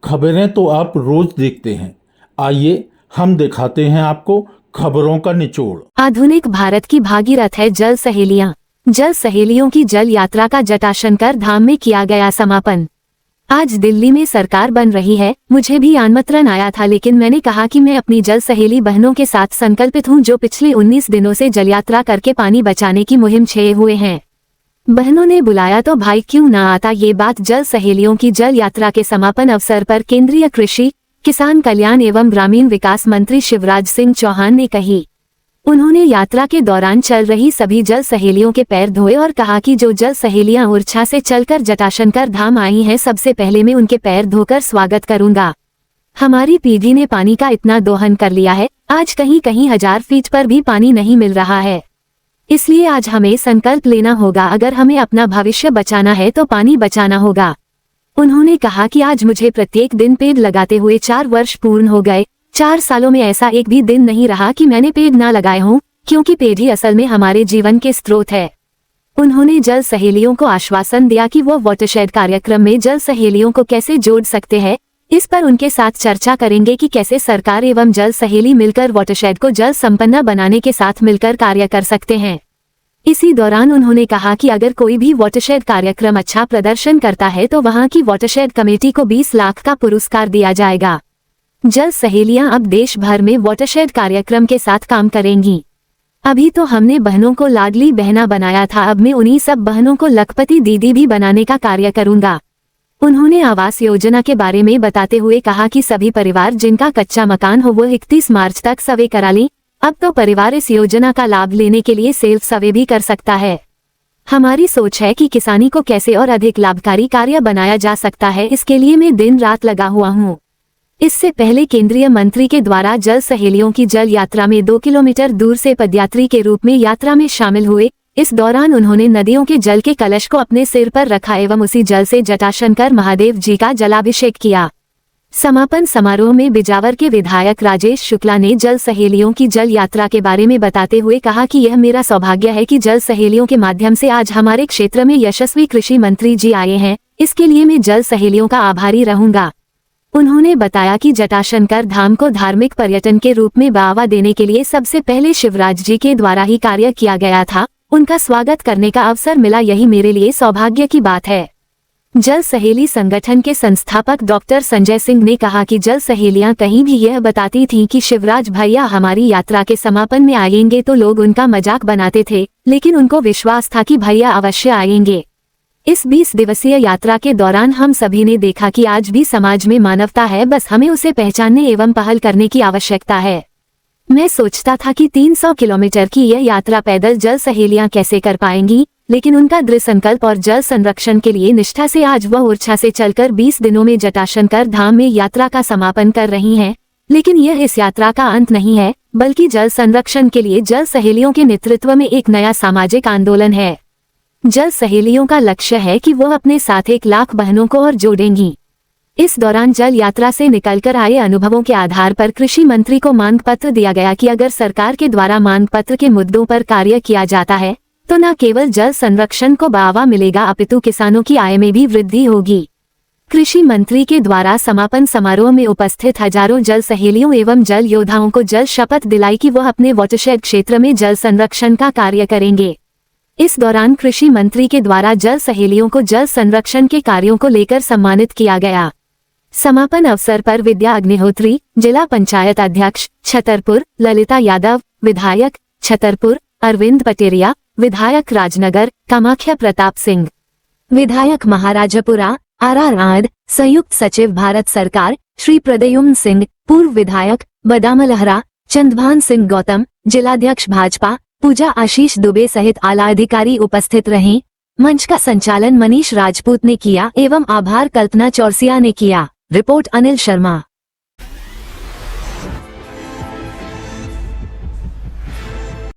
खबरें तो आप रोज देखते हैं, आइए हम दिखाते हैं आपको खबरों का निचोड़। आधुनिक भारत की भागीरथ है जल सहेलियां। जल सहेलियों की जल यात्रा का जटाशंकर धाम में किया गया समापन। आज दिल्ली में सरकार बन रही है। मुझे भी आमंत्रण आया था, लेकिन मैंने कहा कि मैं अपनी जल सहेली बहनों के साथ संकल्पित हूं, जो पिछले 19 दिनों से जल यात्रा करके पानी बचाने की मुहिम छेड़े हुए हैं। बहनों ने बुलाया तो भाई क्यों ना आता। ये बात जल सहेलियों की जल यात्रा के समापन अवसर पर केंद्रीय कृषि, किसान कल्याण एवं ग्रामीण विकास मंत्री शिवराज सिंह चौहान ने कही। उन्होंने यात्रा के दौरान चल रही सभी जल सहेलियों के पैर धोए और कहा कि जो जल सहेलियां ओरछा से चलकर जटाशंकर धाम आई हैं, सबसे पहले मैं उनके पैर धोकर स्वागत करूंगा। हमारी पीढ़ी ने पानी का इतना दोहन कर लिया है, आज कहीं कहीं 1000 फीट पर भी पानी नहीं मिल रहा है। इसलिए आज हमें संकल्प लेना होगा, अगर हमें अपना भविष्य बचाना है तो पानी बचाना होगा। उन्होंने कहा कि आज मुझे प्रत्येक दिन पेड़ लगाते हुए 4 वर्ष पूर्ण हो गए। 4 सालों में ऐसा एक भी दिन नहीं रहा कि मैंने पेड़ ना लगाए हों, क्योंकि पेड़ ही असल में हमारे जीवन के स्रोत है। उन्होंने जल सहेलियों को आश्वासन दिया कि वो वाटरशेड कार्यक्रम में जल सहेलियों को कैसे जोड़ सकते हैं। इस पर उनके साथ चर्चा करेंगे कि कैसे सरकार एवं जल सहेली मिलकर वाटरशेड को जल संपन्न बनाने के साथ मिलकर कार्य कर सकते हैं। इसी दौरान उन्होंने कहा कि अगर कोई भी वाटरशेड कार्यक्रम अच्छा प्रदर्शन करता है तो वहां की वाटरशेड कमेटी को 20 लाख का पुरस्कार दिया जाएगा। जल सहेलियां अब देश भर में वाटरशेड कार्यक्रम के साथ काम करेंगी। अभी तो हमने बहनों को लाडली बहना बनाया था, अब मैं उन्हीं सब बहनों को लखपति दीदी भी बनाने का कार्य करूंगा। उन्होंने आवास योजना के बारे में बताते हुए कहा कि सभी परिवार जिनका कच्चा मकान हो वो 31 मार्च तक सर्वे करा लें। अब तो परिवार इस योजना का लाभ लेने के लिए सेल्फ सर्वे भी कर सकता है। हमारी सोच है कि किसानी को कैसे और अधिक लाभकारी कार्य बनाया जा सकता है, इसके लिए मैं दिन रात लगा हुआ हूँ। इससे पहले केंद्रीय मंत्री के द्वारा जल सहेलियों की जल यात्रा में 2 किलोमीटर दूर से पदयात्री के रूप में यात्रा में शामिल हुए। इस दौरान उन्होंने नदियों के जल के कलश को अपने सिर पर रखा एवं उसी जल से जटाशंकर महादेव जी का जलाभिषेक किया। समापन समारोह में बिजावर के विधायक राजेश शुक्ला ने जल सहेलियों की जल यात्रा के बारे में बताते हुए कहा कि यह मेरा सौभाग्य है कि जल सहेलियों के माध्यम से आज हमारे क्षेत्र में यशस्वी कृषि मंत्री जी आए हैं। इसके लिए मैं जल सहेलियों का आभारी रहूंगा। उन्होंने बताया कि जटाशंकर धाम को धार्मिक पर्यटन के रूप में बढ़ावा देने के लिए सबसे पहले शिवराज जी के द्वारा ही कार्य किया गया था। उनका स्वागत करने का अवसर मिला, यही मेरे लिए सौभाग्य की बात है। जल सहेली संगठन के संस्थापक डॉक्टर संजय सिंह ने कहा कि जल सहेलियां कहीं भी यह बताती थीं कि शिवराज भैया हमारी यात्रा के समापन में आएंगे तो लोग उनका मजाक बनाते थे, लेकिन उनको विश्वास था कि भैया अवश्य आएंगे। इस 20 दिवसीय यात्रा के दौरान हम सभी ने देखा कि आज भी समाज में मानवता है, बस हमें उसे पहचानने एवं पहल करने की आवश्यकता है। मैं सोचता था कि 300 किलोमीटर की यह यात्रा पैदल जल सहेलियां कैसे कर पाएंगी, लेकिन उनका दृढ़ संकल्प और जल संरक्षण के लिए निष्ठा से आज वह ओरछा से चलकर 20 दिनों में जटाशंकर धाम में यात्रा का समापन कर रही हैं। लेकिन यह इस यात्रा का अंत नहीं है, बल्कि जल संरक्षण के लिए जल सहेलियों के नेतृत्व में एक नया सामाजिक आंदोलन है। जल सहेलियों का लक्ष्य है कि वो अपने साथ 1 लाख बहनों को और जोड़ेंगी। इस दौरान जल यात्रा से निकलकर आए अनुभवों के आधार पर कृषि मंत्री को मांग पत्र दिया गया कि अगर सरकार के द्वारा मांग पत्र के मुद्दों पर कार्य किया जाता है तो न केवल जल संरक्षण को बढ़ावा मिलेगा, अपितु किसानों की आय में भी वृद्धि होगी। कृषि मंत्री के द्वारा समापन समारोह में उपस्थित हजारों जल सहेलियों एवं जल योद्धाओं को जल शपथ दिलाई कि वह अपने वाटरशेड क्षेत्र में जल संरक्षण का कार्य करेंगे। इस दौरान कृषि मंत्री के द्वारा जल सहेलियों को जल संरक्षण के कार्यों को लेकर सम्मानित किया गया। समापन अवसर पर विद्या अग्निहोत्री, जिला पंचायत अध्यक्ष छतरपुर ललिता यादव, विधायक छतरपुर अरविंद पटेरिया, विधायक राजनगर कामाख्या प्रताप सिंह, विधायक महाराजपुरा आर, संयुक्त सचिव भारत सरकार श्री प्रद्युम्न सिंह, पूर्व विधायक बदाम लहरा, चंद्रभान सिंह गौतम, जिलाध्यक्ष भाजपा पूजा आशीष दुबे सहित आला अधिकारी उपस्थित रहे। मंच का संचालन मनीष राजपूत ने किया एवं आभार कल्पना चौरसिया ने किया। रिपोर्ट अनिल शर्मा।